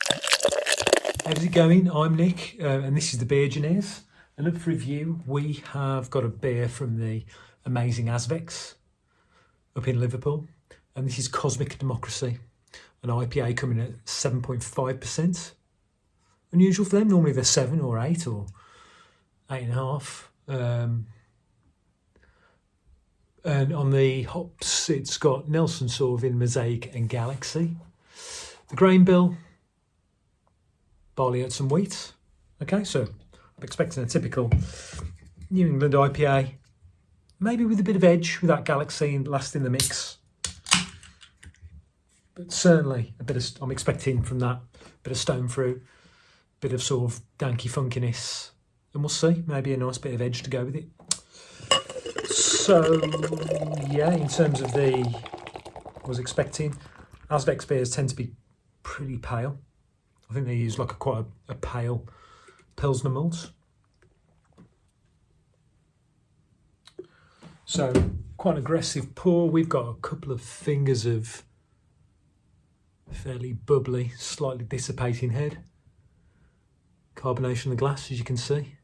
How's it going? I'm Nick, and this is the Beer-Gineers. And up for review, we have got a beer from the amazing Azvex up in Liverpool, and this is Cosmic Democracy, an IPA coming at 7.5%. Unusual for them. Normally they're 7 or 8 or 8.5. And on the hops, it's got Nelson Sauvin, Mosaic, and Galaxy. The grain bill, barley, oats and wheat. Okay, so I'm expecting a typical New England IPA, maybe with a bit of edge with that Galaxy and last in the mix. But certainly I'm expecting from that a bit of stone fruit, bit of sort of danky funkiness, and we'll see, maybe a nice bit of edge to go with it. So yeah, in terms of I was expecting, Azvex beers tend to be pretty pale. I think they use like quite a pale Pilsner malt. So quite an aggressive pour. We've got a couple of fingers of fairly bubbly, slightly dissipating head. Carbonation in the glass, as you can see.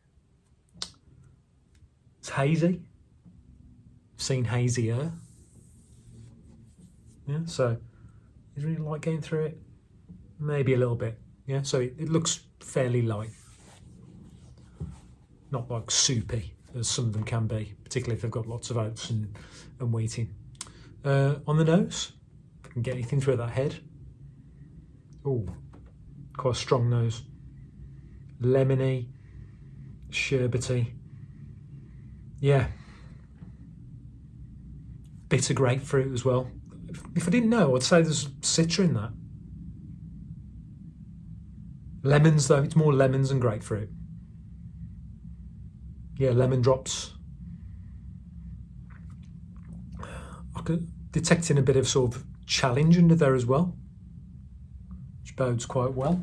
It's hazy. I've seen hazier. Yeah, so is there any light going through it? Maybe a little bit. Yeah, so it looks fairly light. Not like soupy, as some of them can be, particularly if they've got lots of oats and wheat in. On the nose, if I can get anything through that head. Oh, quite a strong nose. Lemony, sherbety. Yeah. Bitter grapefruit as well. If I didn't know, I'd say there's citra in that. Lemons though, it's more lemons and grapefruit. Yeah, lemon drops. I could detecting a bit of sort of challenge under there as well, which bodes quite well.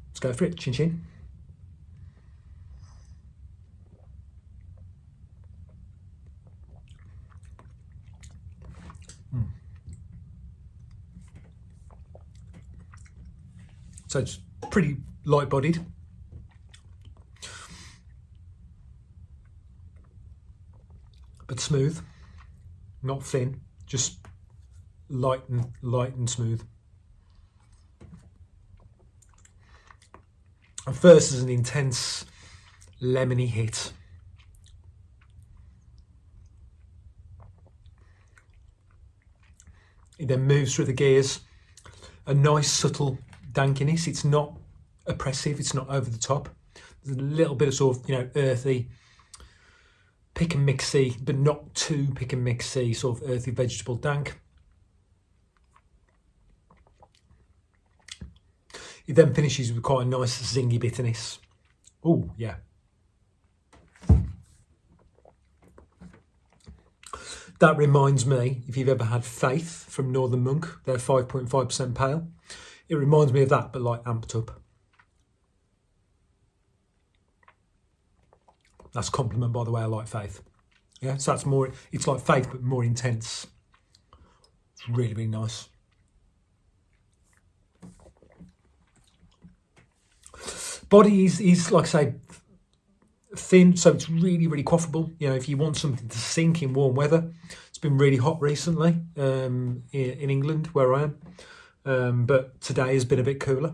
Let's go for it, chin chin. So it's pretty light-bodied. But smooth, not thin, just light and smooth. And first is an intense lemony hit. It then moves through the gears, a nice subtle dankiness. It's not oppressive, it's not over the top. There's a little bit of sort of, earthy, pick and mixy, but not too pick and mixy, sort of earthy vegetable dank. It then finishes with quite a nice zingy bitterness. Oh, yeah. That reminds me, if you've ever had Faith from Northern Monk, they're 5.5% pale. It reminds me of that, but like amped up. That's a compliment, by the way. I like Faith. Yeah, so that's more, it's like Faith, but more intense. It's really, really nice. Body is like I say, thin, so it's really, really quaffable. If you want something to sink in warm weather, it's been really hot recently in England where I am, but today has been a bit cooler.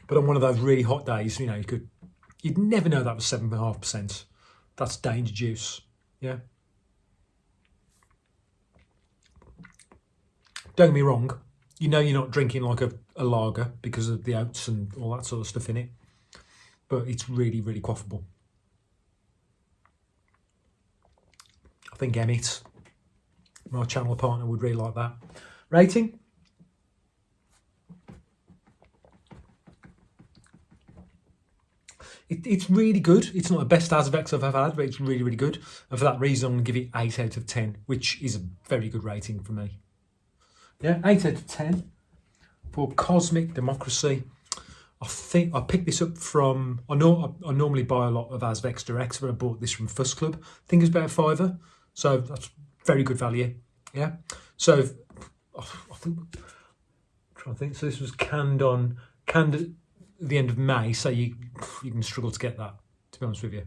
But on one of those really hot days, you'd never know that was 7.5%. That's danger juice. Yeah. Don't get me wrong. You're not drinking like a lager because of the oats and all that sort of stuff in it. But it's really, really quaffable. I think Emmett, my channel partner, would really like that. Rating? It's really good. It's not the best Azvex I've ever had, but it's really, really good. And for that reason, I'm going to give it 8 out of 10, which is a very good rating for me. Yeah, 8 out of 10 for Cosmic Democracy I think I picked this up from. I normally buy a lot of Azvex Directs, but I bought this from Fuss Club. I think it's about £5, so that's very good value. Yeah. So I think. Trying to think. So this was canned at the end of May. So you can struggle to get that. To be honest with you,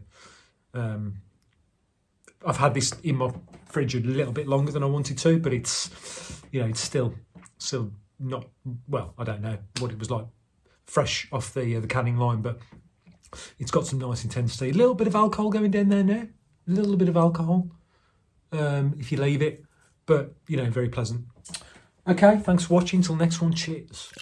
I've had this in my fridge a little bit longer than I wanted to, but it's it's still not well. I don't know what it was like fresh off the canning line, but it's got some nice intensity. A little bit of alcohol going down there now. A little bit of alcohol if you leave it, but very pleasant. Okay, thanks for watching. Till next one. Cheers.